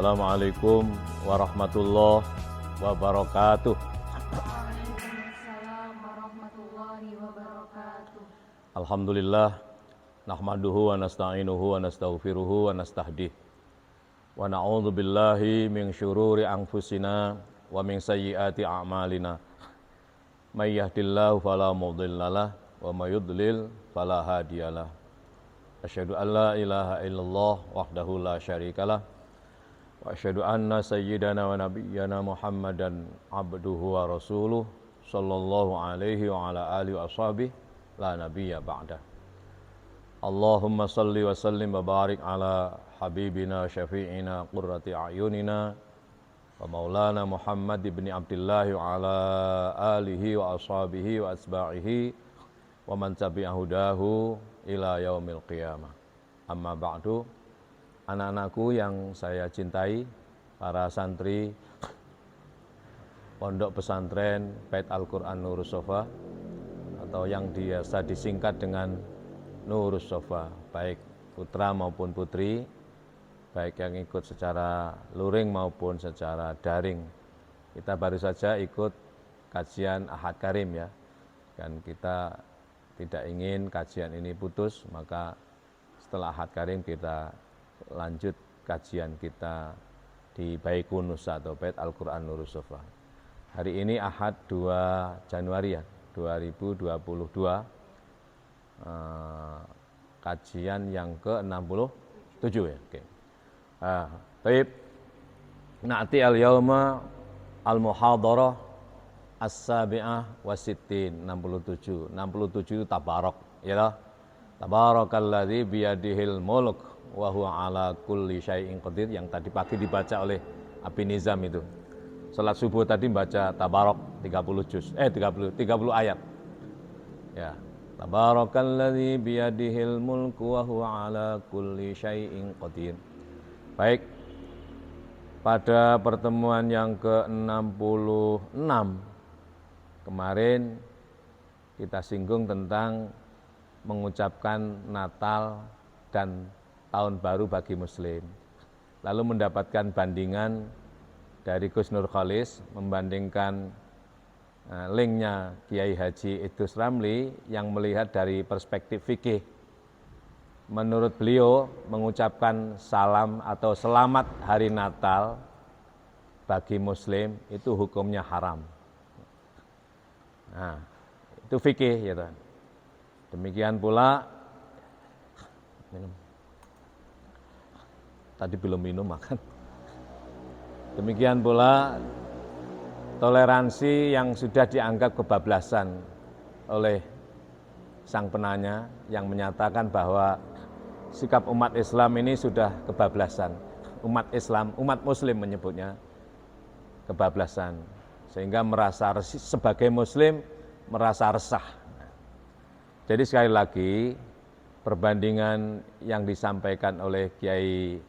Assalamualaikum warahmatullahi wabarakatuh. Waalaikumsalam warahmatullahi wabarakatuh. Alhamdulillah, nahmaduhu wa nasta'inuhu wa nastaghfiruhu wa nastahdih. Wa na'udzu billahi min syururi anfusina wa min sayyiati a'malina. May yahdihillahu fala mudhillalah wa may yudlil fala hadiyalah. Asyhadu an la ilaha illallah wahdahu la syarikalah. Wa asyhadu anna sayyidana wa nabiyyana Muhammadan abduhu wa rasuluh sallallahu alaihi wa ala alihi wa ashabihi la nabiyya ba'dah. Allahumma salli wa sallim wa barik ala habibina syafi'ina qurrati a'yunina wa maulana Muhammad ibn Abdullah wa ala alihi wa ashabihi wa asba'ihi wa man tabi'ahu dahu ila yaumil qiyamah. Amma ba'du. Anak-anakku yang saya cintai, para santri Pondok Pesantren Bait Al-Quran Nurus Sofa, atau yang biasa disingkat dengan Nurus Sofa, baik putra maupun putri, baik yang ikut secara luring maupun secara daring. Kita baru saja ikut kajian Ahad Karim ya, dan kita tidak ingin kajian ini putus, maka setelah Ahad Karim kita lanjut kajian kita di Baikunus atau Bait Al-Quran Nurus Sofa. Hari ini Ahad 2 Januari ya, 2022, kajian yang ke-67 ya. Oke. Baik. Na'ti al-yawma al-muhadarah as-sabi'ah wa sittin, 67 itu tabarok ya lah. Tabarakalladzi biyadihil mulk wa huwa ala kulli syai'in qadir, yang tadi pagi dibaca oleh Abi Nizam itu. Salat subuh tadi baca tabarok 30 ayat. Ya. Tabarakalladzi biyadihil mulku wa huwa ala kulli syai'in qadir. Baik. Pada pertemuan yang ke-66 kemarin kita singgung tentang mengucapkan Natal dan Tahun Baru bagi Muslim. Lalu mendapatkan bandingan dari Gus Nur Khalis, membandingkan linknya Kiai Haji Idrus Ramli yang melihat dari perspektif fikih. Menurut beliau, mengucapkan salam atau selamat hari Natal bagi Muslim itu hukumnya haram. Nah, itu fikih ya kan. Demikian pula tadi belum minum makan. Demikian pula toleransi yang sudah dianggap kebablasan oleh sang penanya yang menyatakan bahwa sikap umat Islam ini sudah kebablasan. Umat Islam, umat Muslim menyebutnya kebablasan, sehingga merasa sebagai Muslim merasa resah. Jadi sekali lagi perbandingan yang disampaikan oleh Kiai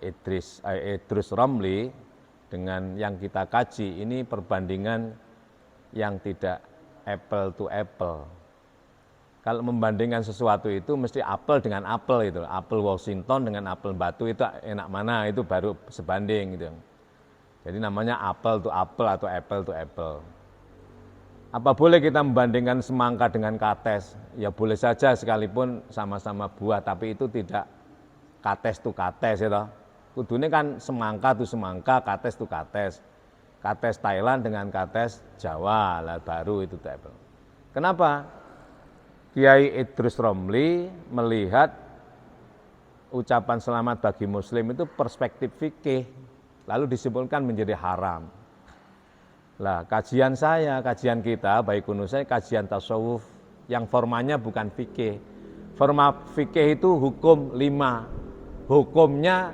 Idrus Ramli dengan yang kita kaji ini perbandingan yang tidak apple to apple. Kalau membandingkan sesuatu itu mesti apel dengan apel itu, apel Washington dengan apel Batu itu enak mana, itu baru sebanding gitu. Jadi namanya apple to apple atau apple to apple. Apa boleh kita membandingkan semangka dengan kates? Ya boleh saja sekalipun sama-sama buah, tapi itu tidak kates to kates ya toh. Kudune kan semangka tu semangka, kates tu kates. Kates Thailand dengan kates Jawa, lah baru itu apple. Kenapa? Kiai Idrus Ramli melihat ucapan selamat bagi Muslim itu perspektif fikih, lalu disimpulkan menjadi haram. Lah, kajian saya, kajian kita, baik saya kajian tasawuf yang formanya bukan fikih. Forma fikih itu hukum 5. Hukumnya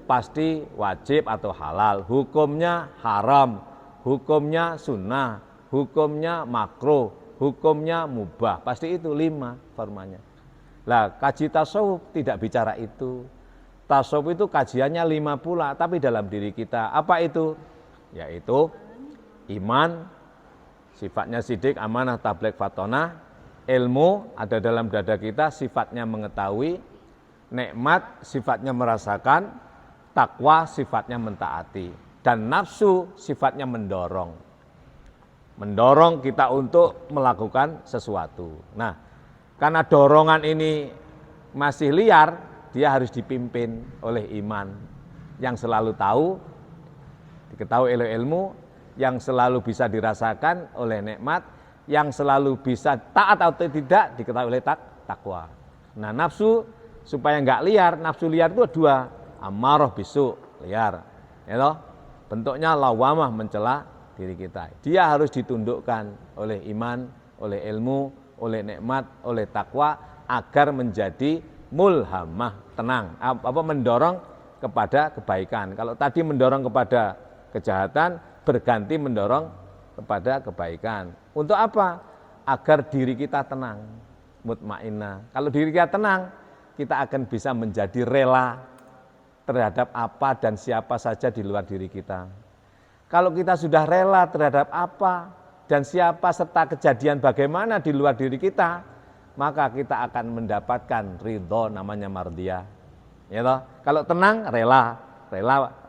pasti wajib atau halal, hukumnya haram, hukumnya sunnah, hukumnya makruh, hukumnya mubah, pasti itu 5 formanya. Lah, kaji tasawuf tidak bicara itu. Tasawuf itu kajiannya 5 pula, tapi dalam diri kita. Apa itu? Yaitu iman, sifatnya sidik, amanah, tabligh, fatonah. Ilmu ada dalam dada kita, sifatnya mengetahui. Nikmat, sifatnya merasakan. takwa sifatnya mentaati, dan nafsu sifatnya mendorong. Mendorong kita untuk melakukan sesuatu. Nah, karena dorongan ini masih liar, dia harus dipimpin oleh iman yang selalu tahu, diketahui oleh ilmu, yang selalu bisa dirasakan oleh nikmat, yang selalu bisa taat atau tidak diketahui oleh takwa. Nah, nafsu supaya enggak liar, nafsu liar itu dua, amarah bisu, liar. Ya toh? Bentuknya lawamah, mencela diri kita. Dia harus ditundukkan oleh iman, oleh ilmu, oleh nikmat, oleh takwa agar menjadi mulhamah, tenang, mendorong kepada kebaikan. Kalau tadi mendorong kepada kejahatan, berganti mendorong kepada kebaikan. Untuk apa? Agar diri kita tenang, mutmainnah. Kalau diri kita tenang, kita akan bisa menjadi rela terhadap apa dan siapa saja di luar diri kita. Kalau kita sudah rela terhadap apa dan siapa serta kejadian bagaimana di luar diri kita, maka kita akan mendapatkan ridho, namanya mardiyah. Ya toh? Kalau tenang, rela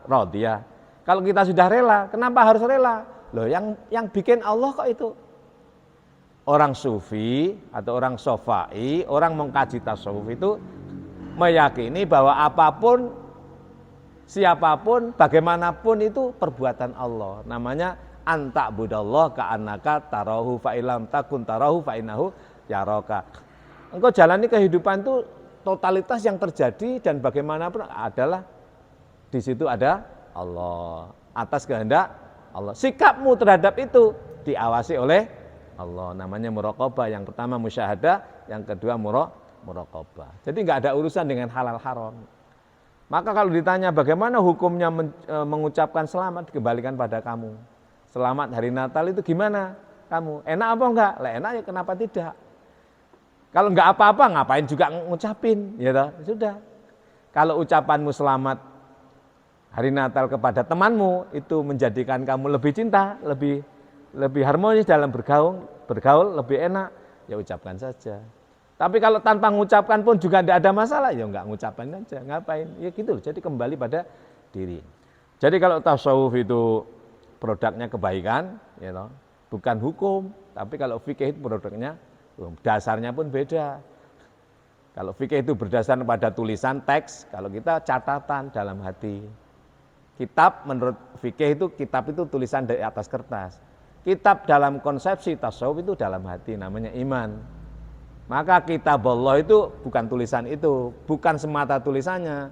radiyah. Kalau kita sudah rela, kenapa harus rela? Loh, yang bikin Allah kok itu. Orang sufi atau orang sofai, orang mengkaji tasawuf itu meyakini bahwa apapun, siapapun, bagaimanapun itu perbuatan Allah. Namanya anta budallah ka'annaka tarahu fa'ilam takun tarahu fa'inahu yaraka. Engkau jalani kehidupan itu totalitas yang terjadi dan bagaimanapun adalah di situ ada Allah, atas kehendak Allah. Sikapmu terhadap itu diawasi oleh Allah. Namanya muraqabah. Yang pertama musyahadah, yang kedua muraqabah. Jadi enggak ada urusan dengan halal haram. Maka kalau ditanya bagaimana hukumnya mengucapkan selamat, dikembalikan pada kamu. Selamat hari Natal itu gimana kamu? Enak apa enggak? Lah enak ya, kenapa tidak? Kalau enggak apa-apa, ngapain juga ngucapin? Ya toh? Sudah. Kalau ucapanmu selamat hari Natal kepada temanmu, itu menjadikan kamu lebih cinta, lebih harmonis dalam bergaul lebih enak, ya ucapkan saja. Tapi kalau tanpa mengucapkan pun juga tidak ada masalah, ya enggak ngucapin aja, ngapain? Ya gitu loh, jadi kembali pada diri. Jadi kalau tasawuf itu produknya kebaikan, ya toh, bukan hukum, tapi kalau fikih itu produknya, dasarnya pun beda. Kalau fikih itu berdasar pada tulisan teks, kalau kita catatan dalam hati. Kitab menurut fikih itu, kitab itu tulisan dari atas kertas. Kitab dalam konsepsi tasawuf itu dalam hati, namanya iman. Maka kitab Allah itu bukan tulisan itu, bukan semata tulisannya.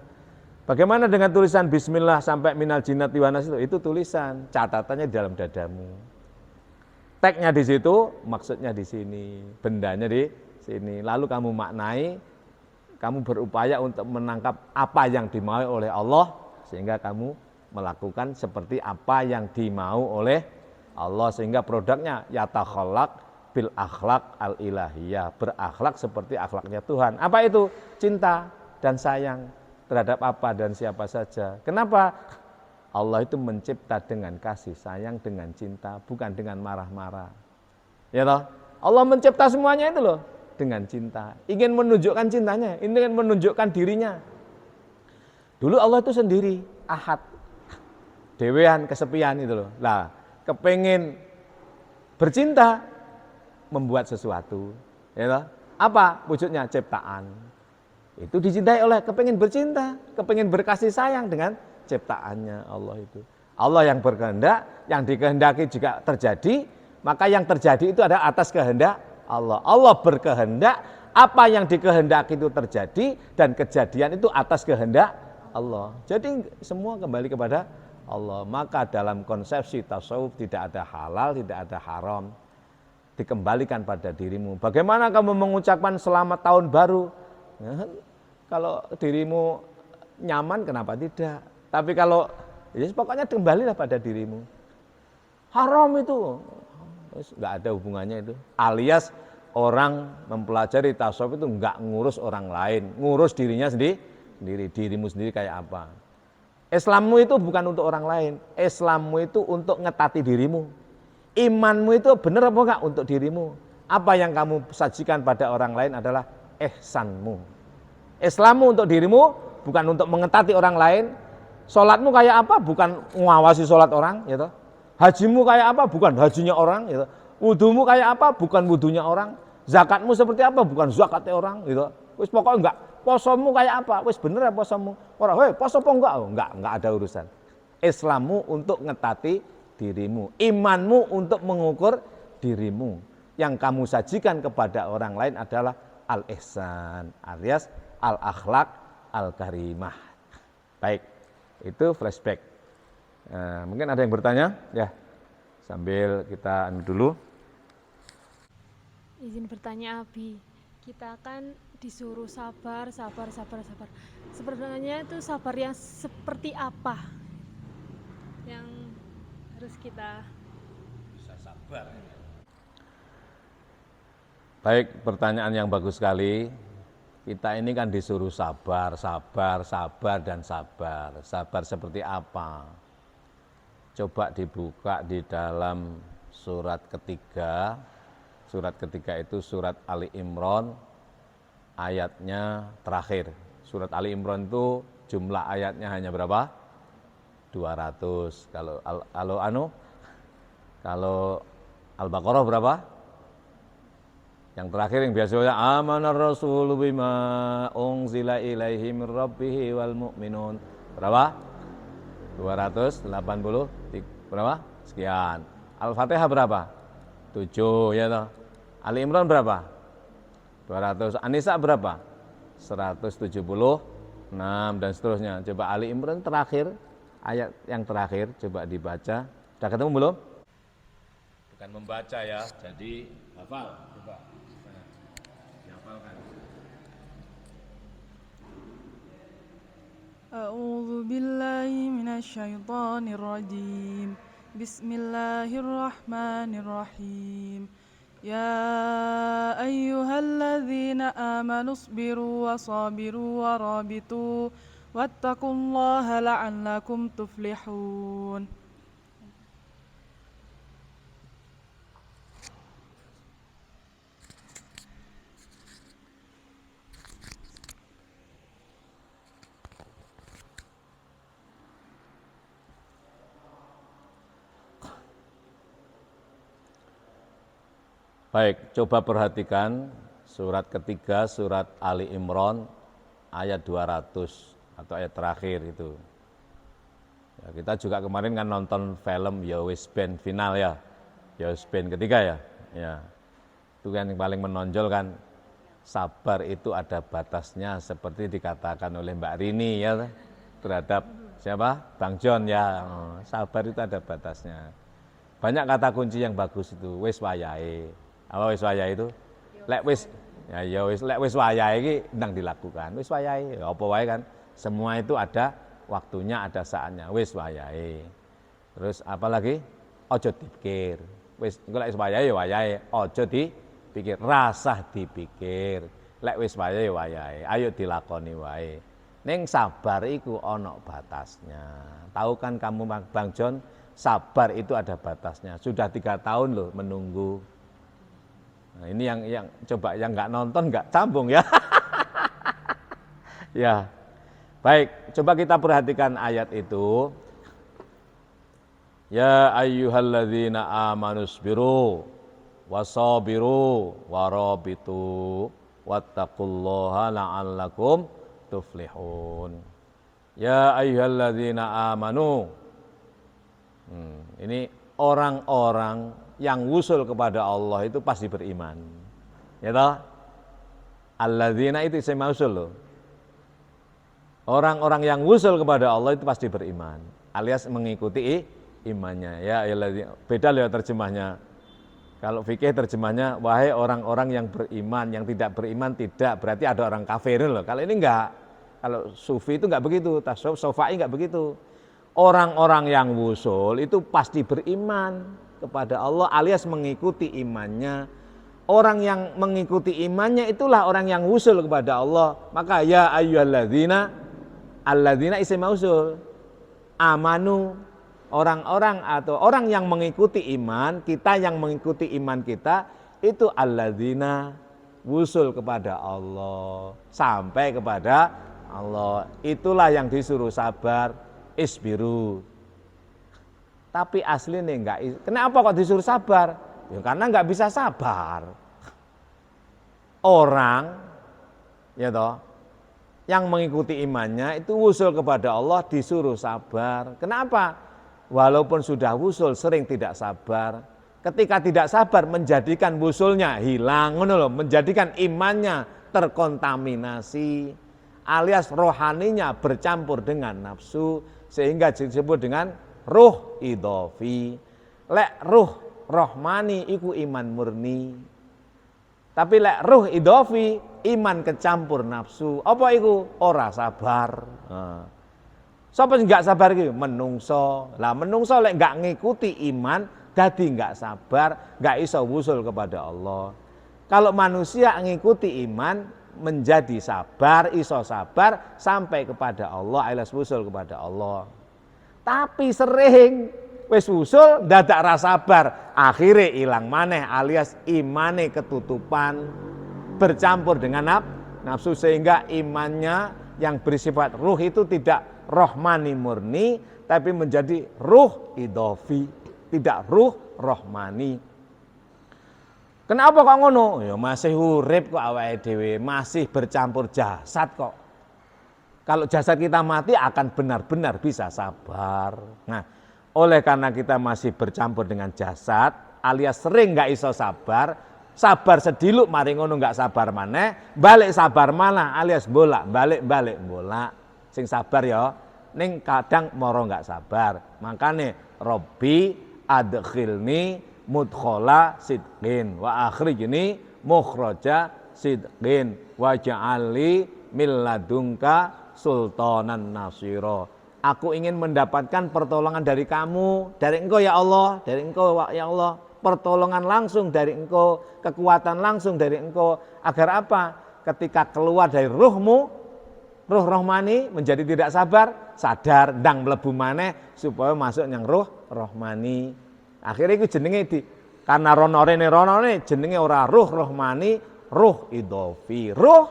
Bagaimana dengan tulisan bismillah sampai minal jinnati wan nas itu tulisan, catatannya di dalam dadamu. Teksnya di situ, maksudnya di sini, bendanya di sini. Lalu kamu maknai, kamu berupaya untuk menangkap apa yang dimaui oleh Allah, sehingga kamu melakukan seperti apa yang dimau oleh Allah, sehingga produknya yatakhallaq bil akhlak al ilahiyah, berakhlak seperti akhlaknya Tuhan. Apa itu? Cinta dan sayang terhadap apa dan siapa saja. Kenapa? Allah itu mencipta dengan kasih sayang, dengan cinta, bukan dengan marah-marah. Ya toh? Allah mencipta semuanya itu loh dengan cinta. Ingin menunjukkan cintanya, ingin menunjukkan dirinya. Dulu Allah itu sendiri, ahad, dewean, kesepian itu loh. Lah, kepengen bercinta, membuat sesuatu, ya toh? Apa wujudnya? Ciptaan. Itu dicintai oleh, kepengen bercinta, kepengen berkasih sayang dengan ciptaannya Allah itu. Allah yang berkehendak, yang dikehendaki juga terjadi, maka yang terjadi itu adalah atas kehendak Allah. Allah berkehendak, apa yang dikehendaki itu terjadi, dan kejadian itu atas kehendak Allah. Jadi semua kembali kepada Allah. Maka dalam konsepsi tasawuf tidak ada halal, tidak ada haram. Dikembalikan pada dirimu. Bagaimana kamu mengucapkan selamat tahun baru? Ya, kalau dirimu nyaman, kenapa tidak? Tapi kalau, ya pokoknya kembalilah pada dirimu. Haram itu, nggak ada hubungannya itu. Alias orang mempelajari tasawuf itu nggak ngurus orang lain, ngurus dirinya sendiri, dirimu sendiri kayak apa. Islammu itu bukan untuk orang lain, Islammu itu untuk ngetati dirimu. Imanmu itu benar apa enggak untuk dirimu? Apa yang kamu sajikan pada orang lain adalah ihsanmu. Islammu untuk dirimu, bukan untuk mengetati orang lain. Sholatmu kayak apa? Bukan ngawasi sholat orang, gitu. Hajimu kayak apa? Bukan hajinya orang, gitu. Wudumu kayak apa? Bukan wudunya orang. Zakatmu seperti apa? Bukan zakatnya orang, gitu. Wis pokoknya enggak. Posomu kayak apa? Wis bener ya posomu. Orang, "Hei, poso apa enggak?" Oh, enggak ada urusan. Islammu untuk ngetati dirimu, imanmu untuk mengukur dirimu. Yang kamu sajikan kepada orang lain adalah al-ihsan, alias al-akhlak al-karimah. Baik, itu flashback. Mungkin ada yang bertanya? Ya, sambil kita dulu. Izin bertanya Abi, kita kan disuruh sabar. Sebenarnya itu sabar yang seperti apa yang harus kita Bisa sabar. Baik, pertanyaan yang bagus sekali. Kita ini kan disuruh sabar, dan sabar. Sabar seperti apa? Coba dibuka di dalam surat ketiga. Surat ketiga itu surat Ali Imran, ayatnya terakhir. Surat Ali Imran itu jumlah ayatnya hanya berapa? 200. Kalau Al-Baqarah berapa? Yang terakhir yang biasanya amanar rasulu bima unzila ilaihi mir rabbihi wal mu'minun. Berapa? 280 berapa? Sekian. Al-Fatihah berapa? 7 ya toh. Ali Imran berapa? 200. An-Nisa berapa? 176 dan seterusnya. Coba Ali Imran terakhir, ayat yang terakhir coba dibaca. Sudah ketemu belum? Bukan membaca ya, jadi hafal. Coba. Dihafalkan. A'udzu billahi minasyaitonir rajim. Bismillahirrahmanirrahim. Ya ayyuhalladzina amanu sabiru wa sabiru wa rabitu wattaqullaha la'allakum tuflihun. Baik, coba perhatikan surat ketiga, surat Ali Imran, ayat 200 atau ayat terakhir itu. Ya, kita juga kemarin kan nonton film Yowis Band final ya, Yowis Band ketiga ya. Ya, itu kan yang paling menonjol kan, sabar itu ada batasnya seperti dikatakan oleh Mbak Rini ya, terhadap siapa? Bang John ya, sabar itu ada batasnya. Banyak kata kunci yang bagus itu, wis wayahe. Apa wis wayahe itu? Lek wis lek wis wayahe iki ndang dilakukan. Wis wayahe apa wae kan. Semua itu ada waktunya, ada saatnya. Wis wayahe. Terus apa lagi? Ojo dipikir. Wis engko lek wis wayahe ya wayahe, ojo dipikir, rasah dipikir. Lek wis wayahe ya wayahe, ayo dilakoni wae. Ning sabar iku ana batasnya. Tahu kan kamu Bang John, sabar itu ada batasnya. Sudah 3 tahun loh menunggu. Nah, ini yang coba yang nggak nonton nggak sambung ya. Ya, baik. Coba kita perhatikan ayat itu. Ya ayyuhalladzina amanusbiru wasabiru warabitu wattaqullaha la'allakum tuflihun. Ya ayyuhalladzina amanu. Ini orang-orang yang wusul kepada Allah itu pasti beriman. Ya toh? Alladzina itu isim mausul loh. Orang-orang yang wusul kepada Allah itu pasti beriman, alias mengikuti imannya. Ya beda loh terjemahnya. Kalau fikih terjemahnya wahai orang-orang yang beriman, yang tidak beriman tidak, berarti ada orang kafir loh. Kalau ini enggak. Kalau sufi itu enggak begitu, tasawuf sofai enggak begitu. Orang-orang yang wusul itu pasti beriman kepada Allah alias mengikuti imannya. Orang yang mengikuti imannya itulah orang yang wusul kepada Allah. Maka ya ayyuhalladzina, alladzina isim mausul. Amanu, orang-orang atau orang yang mengikuti iman, kita yang mengikuti iman kita itu alladzina wusul kepada Allah, sampai kepada Allah. Itulah yang disuruh sabar. isbiru. Tapi aslinya enggak. Kenapa kok disuruh sabar? Ya karena enggak bisa sabar. Orang ya toh yang mengikuti imannya itu wusul kepada Allah disuruh sabar. Kenapa? Walaupun sudah wusul sering tidak sabar. Ketika tidak sabar menjadikan wusulnya hilang, menjadikan imannya terkontaminasi, alias rohaninya bercampur dengan nafsu, sehingga disebut dengan ruh idhofi. Lek ruh rohmani iku iman murni. Tapi lek ruh idhofi iman kecampur nafsu. Apa iku? Ora sabar. Sapa sing gak sabar iki? Menungso. Lah menungso lek gak ngikuti iman dadi gak sabar, gak iso wusul kepada Allah. Kalau manusia ngikuti iman menjadi sabar, iso sabar sampai kepada Allah, alias wusul kepada Allah. Tapi sering wis wusul dadak ra sabar, akhirnya ilang maneh alias imane ketutupan, bercampur dengan nafsu sehingga imannya yang bersifat ruh itu tidak rohmani murni tapi menjadi ruh idhofi, tidak ruh rohmani. Kenapa kok ngono? Ya masih urip kok awake dhewe, masih bercampur jasad kok. Kalau jasad kita mati akan benar-benar bisa sabar. Nah, oleh karena kita masih bercampur dengan jasad, alias sering nggak iso sabar, sabar sediluk mari ngono nggak sabar maneh, balik sabar mana alias balik bolak. Sing sabar ya, ning kadang moro nggak sabar. Makane Robbi adkhilni mudkhala sidqin wa akhrijni mukhraja sidqin wa ja'alli min ladunka sultanan nasira. Aku ingin mendapatkan pertolongan dari kamu, dari engkau ya Allah, dari engkau ya Allah, pertolongan langsung dari engkau, kekuatan langsung dari engkau, agar apa? Ketika keluar dari ruhmu, ruh rohmani menjadi tidak sabar, sadar ndang mlebu maneh supaya masuk yang ruh rohmani. Akhirnya itu jenenge karena ronone jenenge ora ruh rohmani, ruh idhofi. Ruh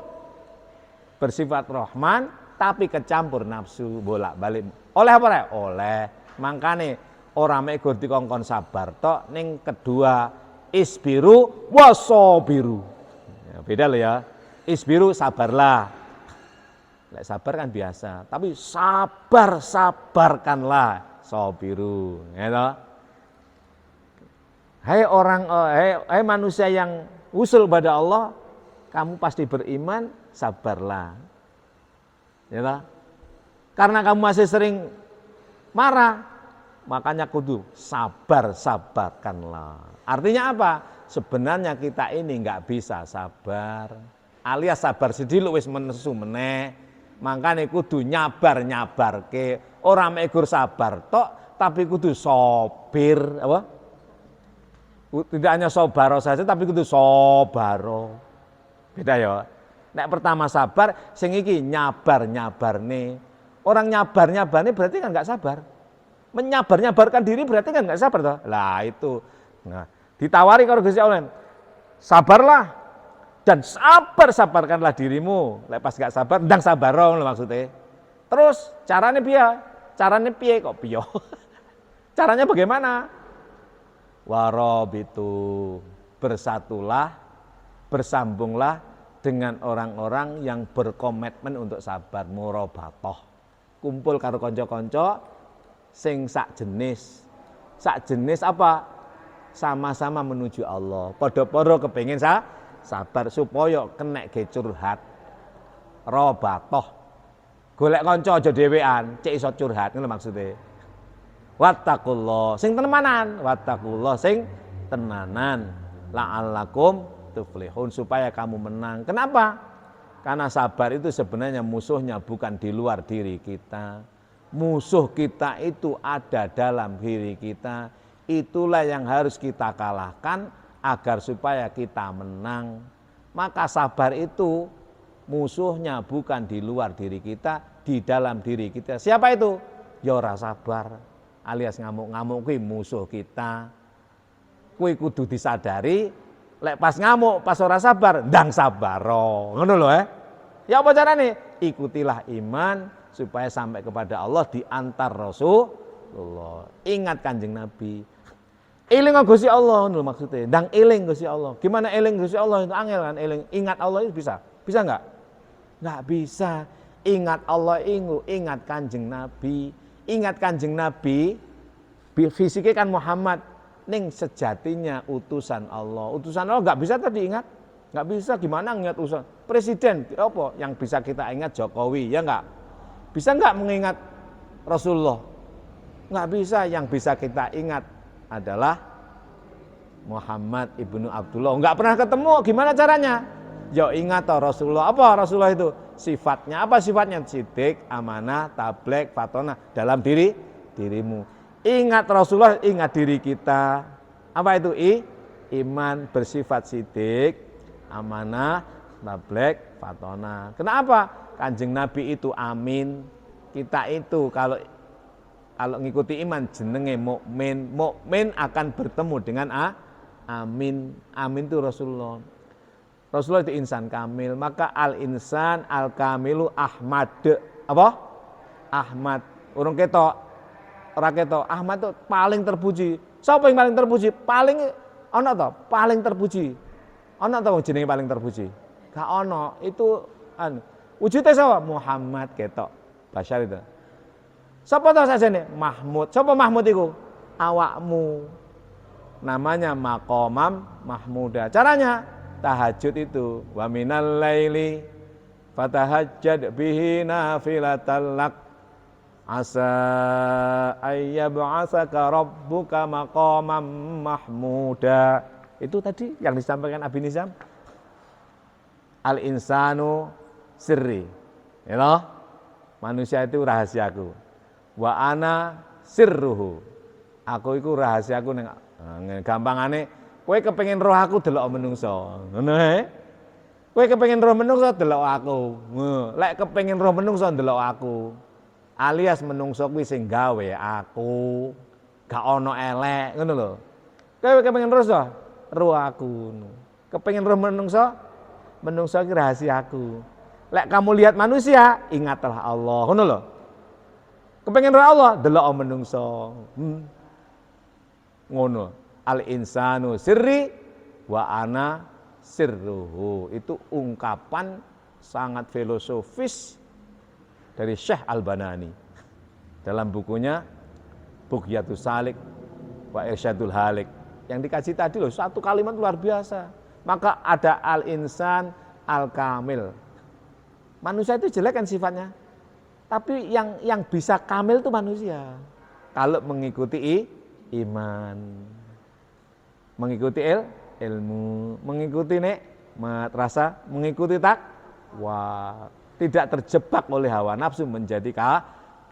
bersifat rohman tapi kecampur nafsu bolak-balik. Oleh apa rek? Oleh. Mangkane ora mek gur dikongkon sabar tok, ning kedua isbiru wasabiru. Ya, beda loh ya. Isbiru sabarlah. Lek sabar kan biasa, tapi sabarkanlah, sabiru, ya toh. Hai manusia yang usul pada Allah, kamu pasti beriman, sabarlah. Ya toh? Karena kamu masih sering marah, makanya kudu sabarkanlah. Artinya apa? Sebenarnya kita ini nggak bisa sabar, alias sabar sediluk wis menesu meneh. Makanya kudu nyabarke, orang megur sabar tok, tapi kudu sobir, apa? Tidak hanya sobaro saja, tapi kudu sobaro. Beda ya. Nek pertama sabar, sing iki nyabarne. Orang nyabarne berarti kan nggak sabar. Menyabarkan diri berarti kan nggak sabar toh. Lah itu. Nah, ditawari kalau Gusti Allah, sabarlah. Dan sabarkanlah dirimu. Lepas gak sabar, ndang sabaro maksudnya. Terus caranya piye kok piye? Caranya bagaimana? Warabitu, bersatulah, bersambunglah dengan orang-orang yang berkomitmen untuk sabar, murabatoh. Kumpul karo kanca-kanca sing sak jenis. Sak jenis apa? Sama-sama menuju Allah. Padha-padha kepengin sabar supaya kena ge curhat. Robatoh. Golek kanca aja dhewean, cek iso curhat ngono maksude. Wattaqullah sing tenanan, wattaqullah sing tenanan. La'allakum tuflihun, supaya kamu menang. Kenapa? Karena sabar itu sebenarnya musuhnya bukan di luar diri kita. Musuh kita itu ada dalam diri kita. Itulah yang harus kita kalahkan agar supaya kita menang. Maka sabar itu musuhnya bukan di luar diri kita, di dalam diri kita. Siapa itu? Ya ora sabar. Alias ngamuk-ngamuk kuwi musuh kita. Kuwi kudu disadari, lek pas ngamuk, pas ora sabar, ndang sabaro. Ngono lho Ya apa caranya? Ikutilah iman supaya sampai kepada Allah diantar Rasulullah. Ingat Kanjeng Nabi. Eling Gusti Allah lho maksudnya. Ndang eling Gusti Allah. Gimana eling Gusti Allah itu angel kan eling. Ingat Allah itu bisa. Bisa enggak? Enggak bisa. Ingat Allah ingat Kanjeng Nabi. Ingat Kanjeng Nabi. Fisiknya kan Muhammad. Ning sejatinya utusan Allah. Utusan Allah enggak bisa tadi ingat. Enggak bisa, gimana ingat utusan presiden apa yang bisa kita ingat? Jokowi, ya enggak? Bisa enggak mengingat Rasulullah? Enggak bisa, yang bisa kita ingat adalah Muhammad ibnu Abdullah. Enggak pernah ketemu, gimana caranya? Ya ingat toh Rasulullah. Apa Rasulullah itu? Sifatnya apa sifatnya? Sidik, amanah, tablek, fatona dalam dirimu. Ingat Rasulullah, ingat diri kita. Apa itu? Iman bersifat sidik, amanah, tablek, fatona. Kenapa? Kanjeng Nabi itu amin. Kita itu kalau ngikuti iman jenenge mukmin. Mukmin akan bertemu dengan amin. Amin itu Rasulullah. Rasulullah itu insan kamil. Maka al-insan al-kamilu Ahmad. Apa? Ahmad. Orang ketok. Ora ketok. Ahmad itu paling terpuji. Siapa yang paling terpuji? Paling ana to? Paling terpuji. Ana to jenenge paling terpuji? Gak ana. Itu wujudnya siapa? Muhammad ketok. Basyar itu. Siapa tahu sajane? Mahmud. Siapa Mahmud itu? Awakmu. Namanya maqamam mahmuda. Caranya tahajud itu wa minal laili fatahajjad bihi nafilatan lak asa ayyab'atsaka rabbuka maqamam mahmuda. Itu tadi yang disampaikan Abi Nizam. Al insanu sirri. Ya loh? Manusia itu rahasiaku. Wa ana sirruhu. Aku iku rahasiaku ning gampangane kowe kepengin roh aku delok menungso. Ngono ae. Kowe kepengin roh menungso delok aku. Lek kepengin roh menungso delok aku. Alias menungso kuwi sing gawe aku. Gak ono elek, ngono lho. Kowe kepengin roh aku. Kepengin roh menungso, menungso iki rahasiaku. Lek kamu lihat manusia, ingatlah Allah. Ngono lho. Kepengen roh Allah, delok menungso. Ngono. Al insanu sirri wa ana sirruhu. Itu ungkapan sangat filosofis dari Syekh Al-Banani dalam bukunya Bughyatus Salik wa Irsyadul Halik. Yang dikaji tadi loh, satu kalimat luar biasa. Maka ada al-insan al-kamil. Manusia itu jelek kan sifatnya. Tapi yang bisa kamil itu manusia. Kalau mengikuti iman, mengikuti ilmu, mengikuti nikmat rasa, mengikuti takwa, tidak terjebak oleh hawa nafsu menjadi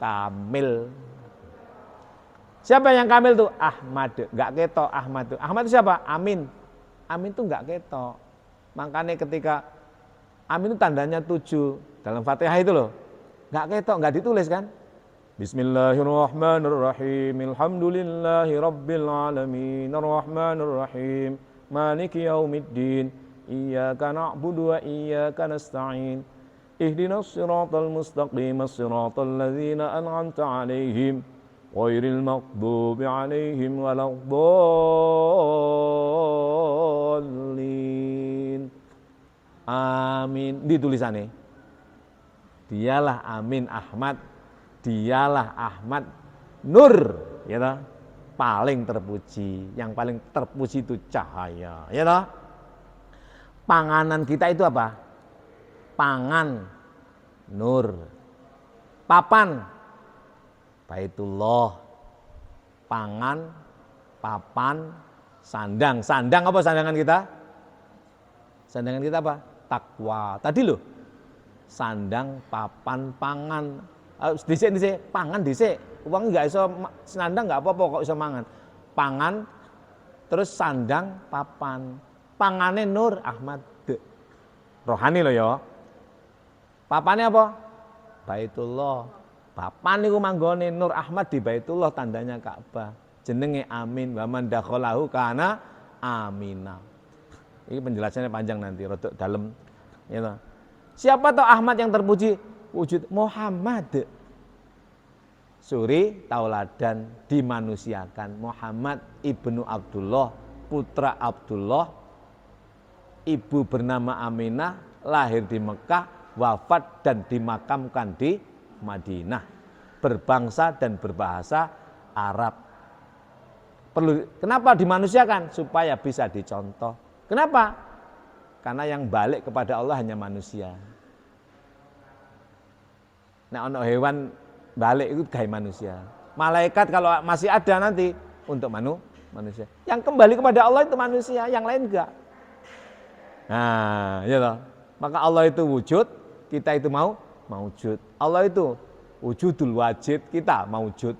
kamil. Siapa yang kamil tuh? Ahmad, enggak ketok Ahmad tuh. Ahmad itu siapa? Amin. Amin itu enggak ketok. Makanya ketika amin itu tandanya 7 dalam Fatihah itu loh. Enggak ketok, enggak ditulis kan? Bismillahirrahmanirrahim. Alhamdulillahi rabbil alamin. Arrahmanirrahim. Maliki yaumiddin. Iyyaka na'budu wa iyyaka nasta'in. Ihdinas siratal mustaqim. Siratal ladzina an'amta 'alaihim. Ghairil maghdubi 'alaihim waladdallin. Amin. Di tulisannya. Dialah Amin Ahmad. Dialah Ahmad Nur, ya toh? Paling terpuji. Yang paling terpuji itu cahaya, ya toh? Panganan kita itu apa? Pangan, nur. Papan, Baitullah. Pangan, papan, sandang. Sandang apa sandangan kita? Sandangan kita apa? Takwa. Tadi loh. Sandang, papan, pangan. Dhisik pangan dhisik. Wong enggak iso sandang enggak apa-apa kok iso mangan. Pangan terus sandang, papan. Pangane Nur Ahmad. Rohani loh ya. Papane apa? Baitullah. Papan niku manggone Nur Ahmad di Baitullah, tandanya Ka'bah. Jenenge Amin, wa man dakhalahu kana amina. Ini penjelasannya panjang nanti, rodok dalam. Ya. Siapa tahu Ahmad yang terpuji? Wujud Muhammad. Suri tauladan dimanusiakan. Muhammad ibnu Abdullah, putra Abdullah, ibu bernama Aminah, lahir di Mekah, wafat dan dimakamkan di Madinah, berbangsa dan berbahasa Arab. Kenapa dimanusiakan? Supaya bisa dicontoh. Kenapa? Karena yang balik kepada Allah hanya manusia. Nah, ono hewan balik itu kayak manusia. Malaikat kalau masih ada nanti untuk manusia. Yang kembali kepada Allah itu manusia, yang lain enggak. Nah, ya toh. Maka Allah itu wujud, kita itu maujud. Allah itu wujudul wajid, kita maujud.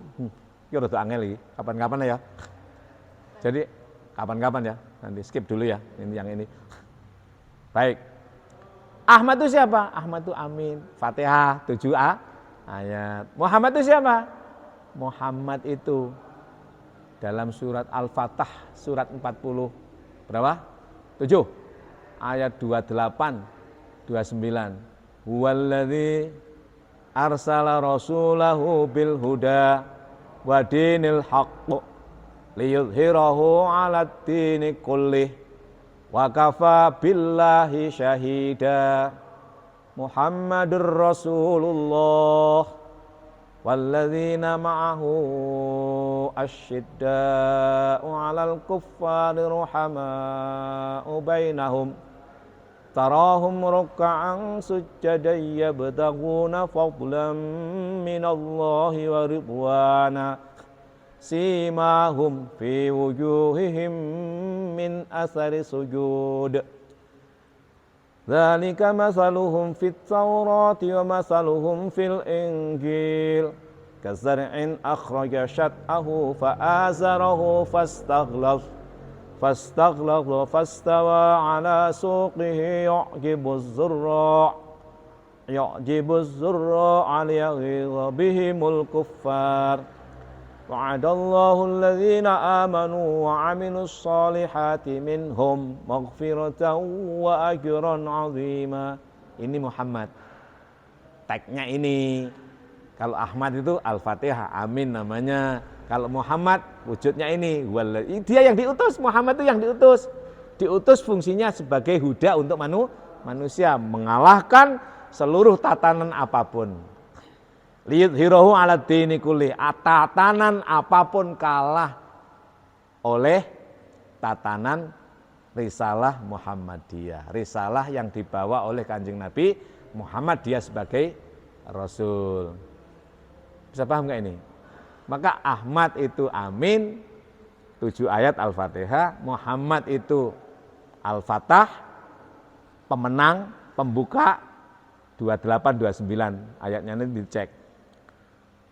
Iki rada angel iki. Kapan-kapan ya. Jadi kapan-kapan ya. Nanti skip dulu ya. Ini yang ini. Baik. Ahmad itu siapa? Ahmad itu Amin. Fatihah 7 ayat. Muhammad itu siapa? Muhammad itu dalam surat Al-Fatah surat 40 berapa? 7 ayat 28 29. Huwallazi arsala rasulahu bil huda wa dinil haqq liyudhhirahu 'alad dini kullih wa kafa billahi syahida. Muhammadur Rasulullah walladzina ma'ahu asyidda'u 'alal kuffari ruhama'u bainahum tarahum ruk'an sujjadan yabtaghuna fadlan minallahi wa ridwana simahum fi wujuhihim min athari sujud. Dzalika masaluhum fit Taurati wa masaluhum fil Injil. Kazar'in akhraja syat'ahu fa'azarahu fastaghlaz fastawa ala suqihi yu'jibuz zurra' liyaghiza bihimul kuffar. Wa'adallahu alladhina amanu wa 'amilus solihati minhum maghfiratan wa ajran 'azima. Ini Muhammad. Tagnya ini. Kalau Ahmad itu Al-Fatihah, Amin namanya. Kalau Muhammad wujudnya ini. Dia yang diutus, Muhammad itu yang diutus. Diutus fungsinya sebagai huda untuk manusia, mengalahkan seluruh tatanan apapun. Liyudhhirahu 'alad dini kulli. Tatanan apapun kalah oleh tatanan risalah Muhammadiyah. Risalah yang dibawa oleh Kanjeng Nabi Muhammad, dia sebagai Rasul. Bisa paham enggak ini? Maka Ahmad itu Amin 7 ayat Al-Fatihah, Muhammad itu Al-Fatah, pemenang, pembuka 28 29 ayatnya ini dicek.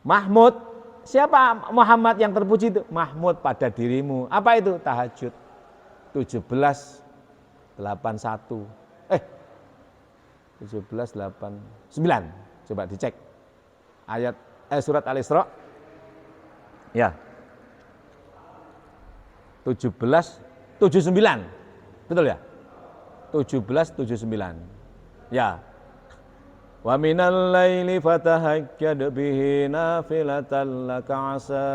Mahmud, siapa Muhammad yang terpuji itu? Mahmud pada dirimu. Apa itu? Tahajud 17:81. 17:89. Coba dicek. Ayat surat Al-Isra. Ya. 17:79. Betul ya? 17:79. Ya. Wa minal laili fatahajjad bihi nafilatan laka asa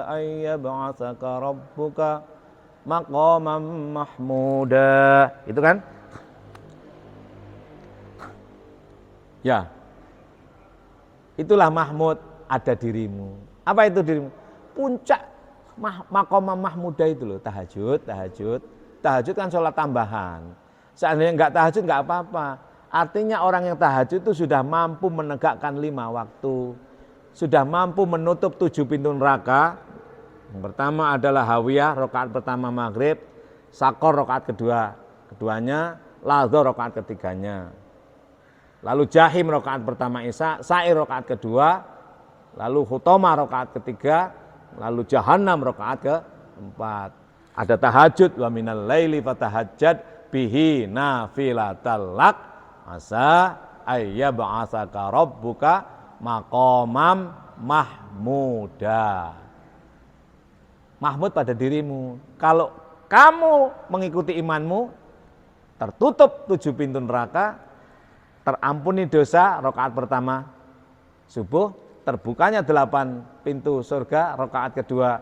ay yab'atsaka rabbuka maqaman mahmuda. Itu kan? Ya. Itulah Mahmud, ada dirimu. Apa itu dirimu? Puncak maqaman mahmuda itu loh, tahajud. Tahajud kan sholat tambahan. Seandainya enggak tahajud enggak apa-apa. Artinya orang yang tahajud itu sudah mampu menegakkan 5 waktu, sudah mampu menutup 7 pintu neraka. Yang pertama adalah hawiyah, rakaat pertama maghrib, sakor rakaat keduanya, ladha rakaat ketiganya. Lalu jahim rakaat pertama isya, sa'ir rakaat kedua, lalu hutoma rakaat ketiga, lalu jahannam rakaat keempat. Ada tahajud, wa minal laili fatahajjad bihi nafilatal lak asa ayyab'atsaka rabbuka maqamam mahmuda. Mahmud pada dirimu. Kalau kamu mengikuti imanmu, tertutup 7 pintu neraka, terampuni dosa rakaat pertama subuh, terbukanya 8 pintu surga rakaat kedua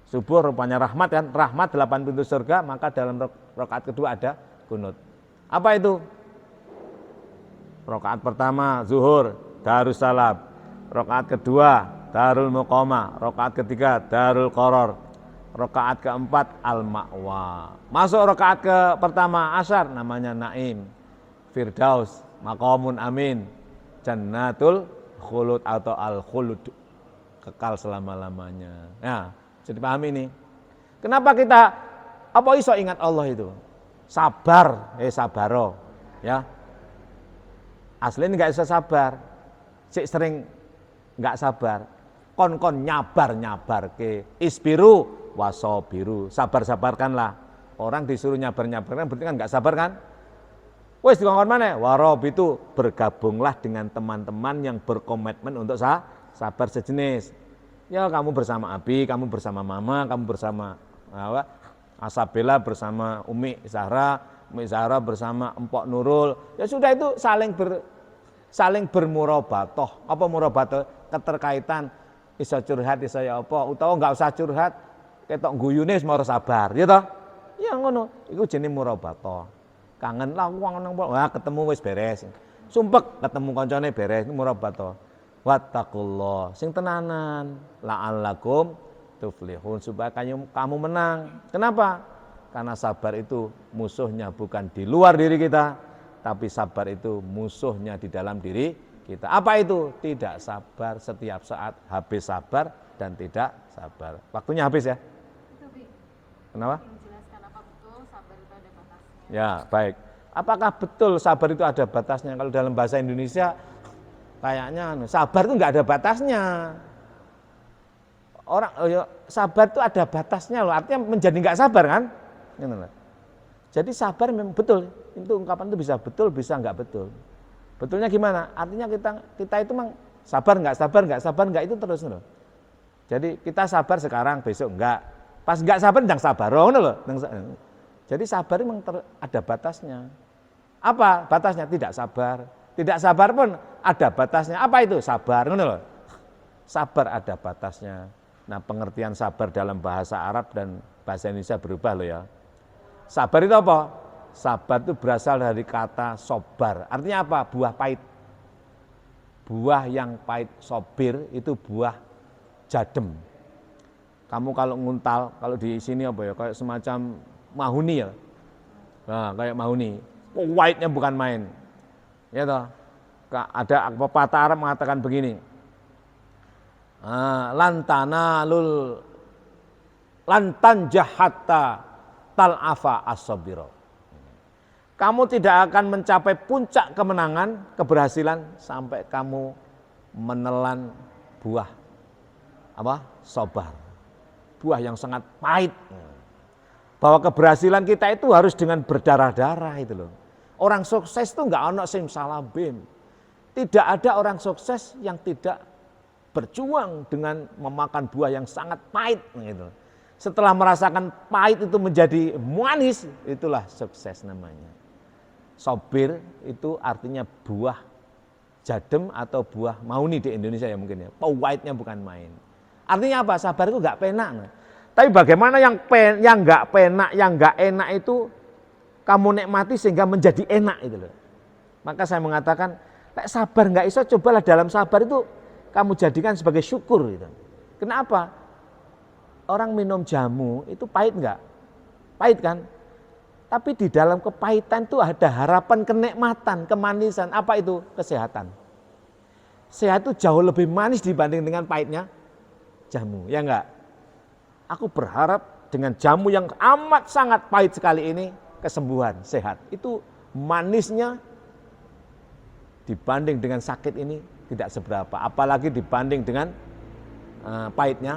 subuh, rupanya rahmat kan, rahmat 8 pintu surga, maka dalam rakaat kedua ada kunut. Apa itu? Rakaat pertama zuhur, Darussalam. Rakaat kedua Darul Muqamah. Rakaat ketiga Darul Qaror. Rakaat keempat Al-Ma'wa. Masuk rakaat ke pertama Asyar, namanya Naim, Firdaus, Maqamun Amin, Jannatul Khulud atau Al-Khulud, kekal selama-lamanya. Ya, jadi pahami ini. Kenapa kita apa iso ingat Allah itu? Sabar, sabaro, ya. Aslinya enggak bisa sabar. Sik sering enggak sabar. Kon-kon nyabar ke isbiru wasobiru. Sabar-sabarkanlah. Orang disuruh nyabar-nyabarkan berarti kan enggak sabar kan? Wes dikongkon mana? Warob itu bergabunglah dengan teman-teman yang berkomitmen untuk sabar sejenis. Ya kamu bersama Abi, kamu bersama Mama, kamu bersama Asabella bersama Umi Zahra bersama Empok Nurul. Ya sudah itu saling bermurabatoh. Apa murabatoh? Keterkaitan iso curhat iso ya apa utawa enggak usah curhat ketok guyune wis mau sabar, ya toh? Ya ngono, iku jenenge murabatoh. Kangen lah wong nang wah ketemu wis beres. Sumpek ketemu kancane beres murabatoh. Wattaqullah sing tenanan la'allakum tuflihun supaya kamu menang. Kenapa? Karena sabar itu musuhnya bukan di luar diri kita, tapi sabar itu musuhnya di dalam diri kita. Apa itu? Tidak sabar setiap saat, habis sabar dan tidak sabar. Waktunya habis ya? Kenapa? Menjelaskan apa betul sabar itu ada batasnya. Ya, baik. Apakah betul sabar itu ada batasnya? Kalau dalam bahasa Indonesia kayaknya sabar itu enggak ada batasnya. Orang sabar itu ada batasnya loh, artinya menjadi enggak sabar kan? Jadi sabar memang betul, itu ungkapan itu bisa betul, bisa enggak betul. Betulnya gimana? Artinya kita itu memang sabar enggak itu terus loh. Jadi kita sabar sekarang, besok enggak. Pas enggak sabar ndang sabar loh. Jadi sabar memang ada batasnya. Apa batasnya? Tidak sabar. Tidak sabar pun ada batasnya. Apa itu? Sabar, ngono loh. Sabar ada batasnya. Nah, pengertian sabar dalam bahasa Arab dan bahasa Indonesia berubah loh ya. Sabar itu apa? Sabar itu berasal dari kata sobar. Artinya apa? Buah pahit. Buah yang pahit, sobir itu buah jadem. Kamu kalau nguntal, kalau di sini apa ya? Kayak semacam mahuni ya. Nah, kayak mahuni. Pahitnya bukan main. Ya toh, ada pepatah Arab mengatakan begini, lantan jahatta tal'afa as-sabiro. Kamu tidak akan mencapai puncak kemenangan, keberhasilan sampai kamu menelan buah apa? Sabar. Buah yang sangat pahit. Bahwa keberhasilan kita itu harus dengan berdarah-darah itu loh. Orang sukses itu enggak ono simsalabim. Tidak ada orang sukses yang tidak berjuang dengan memakan buah yang sangat pahit gitu. Setelah merasakan pahit itu menjadi manis, itulah sukses namanya. Sobir itu artinya buah jadem atau buah mauni di Indonesia ya mungkin ya. Pahitnya bukan main. Artinya apa? Sabar itu enggak penak. Tapi bagaimana yang enggak penak, yang enggak enak itu kamu nikmati sehingga menjadi enak itu loh. Maka saya mengatakan, lek sabar enggak iso, cobalah dalam sabar itu kamu jadikan sebagai syukur gitu. Kenapa? Orang minum jamu itu pahit enggak? Pahit kan? Tapi di dalam kepahitan itu ada harapan kenikmatan, kemanisan. Apa itu? Kesehatan. Sehat itu jauh lebih manis dibanding dengan pahitnya jamu, ya enggak? Aku berharap dengan jamu yang amat sangat pahit sekali ini, kesembuhan, sehat. Itu manisnya dibanding dengan sakit ini tidak seberapa. Apalagi dibanding dengan pahitnya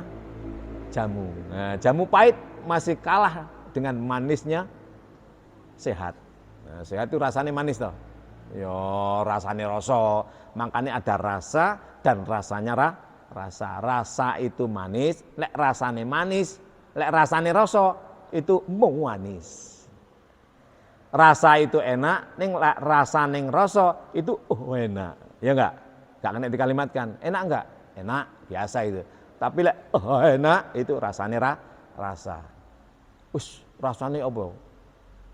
jamu. Nah, jamu pahit masih kalah dengan manisnya sehat. Nah, sehat itu rasanya manis toh. Yo rasanya rasa, makanya ada rasa dan rasanya rasa. Rasa itu manis, lek rasane manis, lek rasane rasa itu manis. rasa itu enak, rasa ning rasa itu enak. Ya enggak? Enggak kena dikalimatkan. Enak enggak? Enak, biasa itu. Tapi enak itu rasanya rasa. Rasanya apa?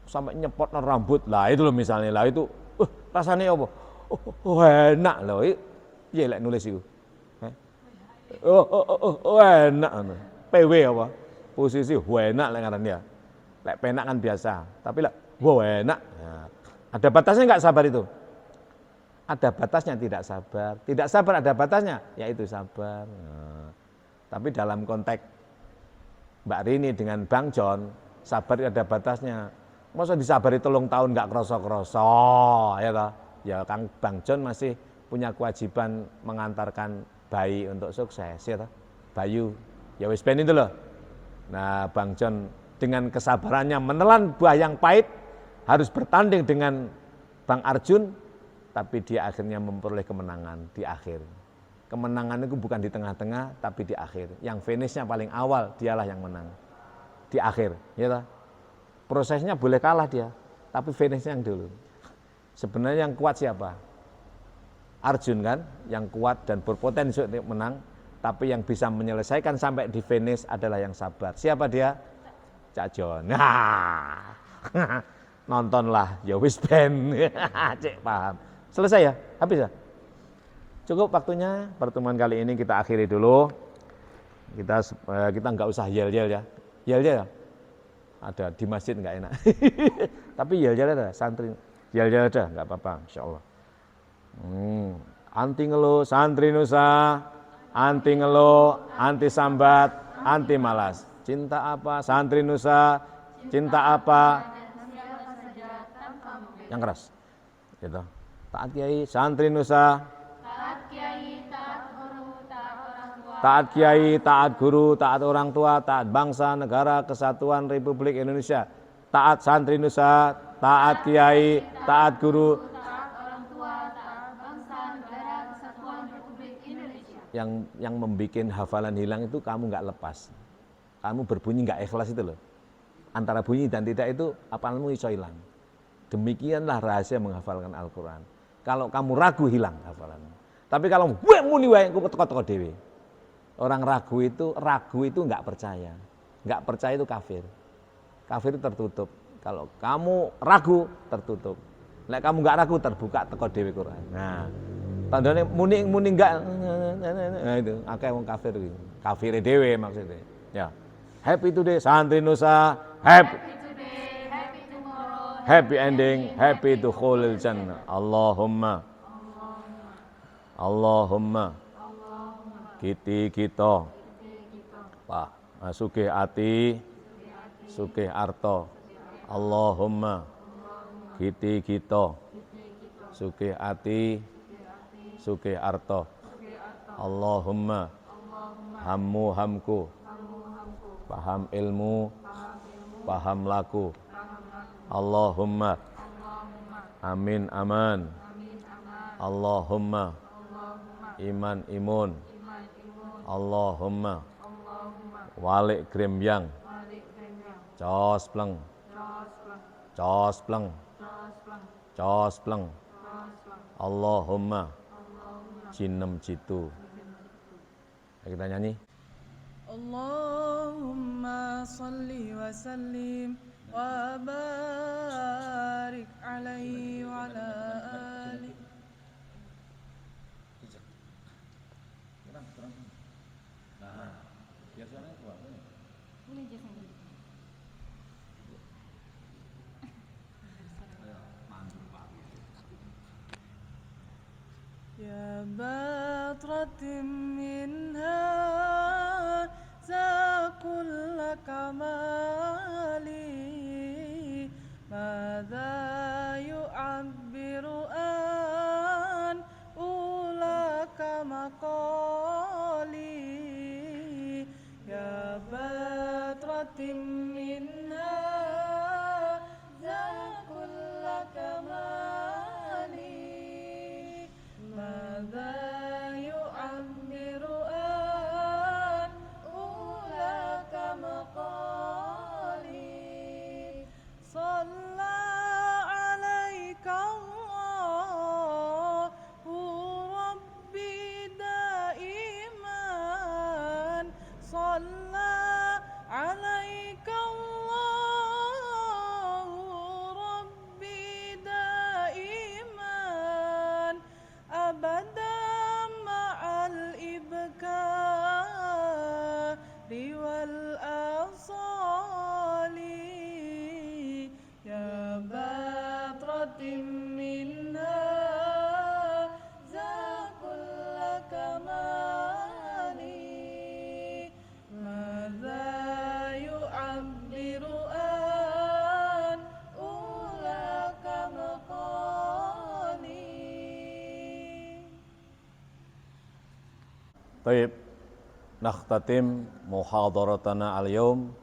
Sampai nyepot rambut lah itu loh misalnya lah itu rasanya apa? Enak loh. Piye lek nulis iku? Enak anu. PW apa? Posisi enak lek ngaran dia. Lek penak kan biasa, tapi lek enak. Nah, ada batasnya enggak sabar itu? Ada batasnya tidak sabar. Tidak sabar ada batasnya, yaitu sabar. Nah, tapi dalam konteks Mbak Rini dengan Bang John, sabar ada batasnya. Masa disabari 3 tahun enggak kroso-kroso, ya toh? Ya Kang Bang John masih punya kewajiban mengantarkan bayi untuk sukses, ya toh? Bayu, ya wis ben itu loh. Nah, Bang John dengan kesabarannya menelan buah yang pahit harus bertanding dengan Bang Arjun, tapi dia akhirnya memperoleh kemenangan di akhir. Kemenangan itu bukan di tengah-tengah, tapi di akhir. Yang finishnya paling awal, dialah yang menang. Di akhir, ya toh? Prosesnya boleh kalah dia, tapi finishnya yang dulu. Sebenarnya yang kuat siapa? Arjun kan, yang kuat dan berpotensi untuk menang, tapi yang bisa menyelesaikan sampai di finish adalah yang sabar. Siapa dia? Cak Jon. Nah, nontonlah, ya wis ben. Cek paham. Selesai ya? Habis ya? Cukup waktunya, pertemuan kali ini kita akhiri dulu. Kita enggak usah yel-yel ya. Yel-yel ya? Ada di masjid enggak enak. Tapi yel-yel ada, santri. Yel-yel ada, enggak apa-apa, insyaallah. Anti ngeluh, santri Nusa. Anti ngeluh, anti sambat, anti malas. Cinta apa? Santri Nusa. Cinta apa? Yang keras. Gitu. Taat Kiai, santri Nusa. Taat kiai, taat guru, taat orang tua. Taat Kiai, taat guru, taat orang tua, taat bangsa, negara, kesatuan Republik Indonesia. Taat santri Nusa, taat Kiai, taat guru, yang membuat hafalan hilang itu kamu nggak lepas. Kamu berbunyi nggak ikhlas itu loh. Antara bunyi dan tidak itu hafalanmu iso hilang. Demikianlah rahasia menghafalkan Al-Quran. Kalau kamu ragu hilang hafalanmu. Tapi kalau muni wae engko teko-teko dhewe. Orang ragu itu nggak percaya. Nggak percaya itu kafir. Kafir itu tertutup. Kalau kamu ragu tertutup. Nek kamu nggak ragu terbuka teko dhewe Quran. Nah, tandane muni enggak, nah itu akeh wong kafir iki. Kafire dhewe maksudnya. Ya. Happy today santri Nusa, happy Today, happy tomorrow. happy ending, happy dukhulil jannah. Allahumma kita Pak sugih ati, sugih arta. Allahumma kita sugih ati, sugih arta. Allahumma hammu hamku, paham ilmu, paham laku. Allahumma amin aman. Allahumma iman imun. Allahumma walik grembyang. Cos pleng. Cos pleng. Cos pleng. Allahumma jinem jitu. Kita nyanyi. Allahumma salli wa sallim wa barik alaihi wa ala alihi. Ini aja sendiri. Ya batratim minha zakulla kamali madza yu'abbiru an ulaka maqali ya batratim minha zakulla kamali ماذا يعبر عن أولاك مقالي صلى Baik, nakhtatim muhadaratana al-yawm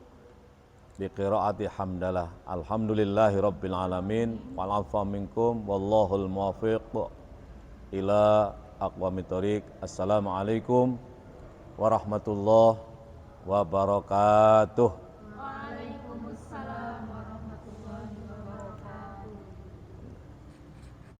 biqiraati hamdalah. Alhamdulillahi rabbil alamin wal afa minkum wallahul muwaffiq ila aqwamit thoriq. Assalamualaikum warahmatullahi wabarakatuh. Waalaikumsalam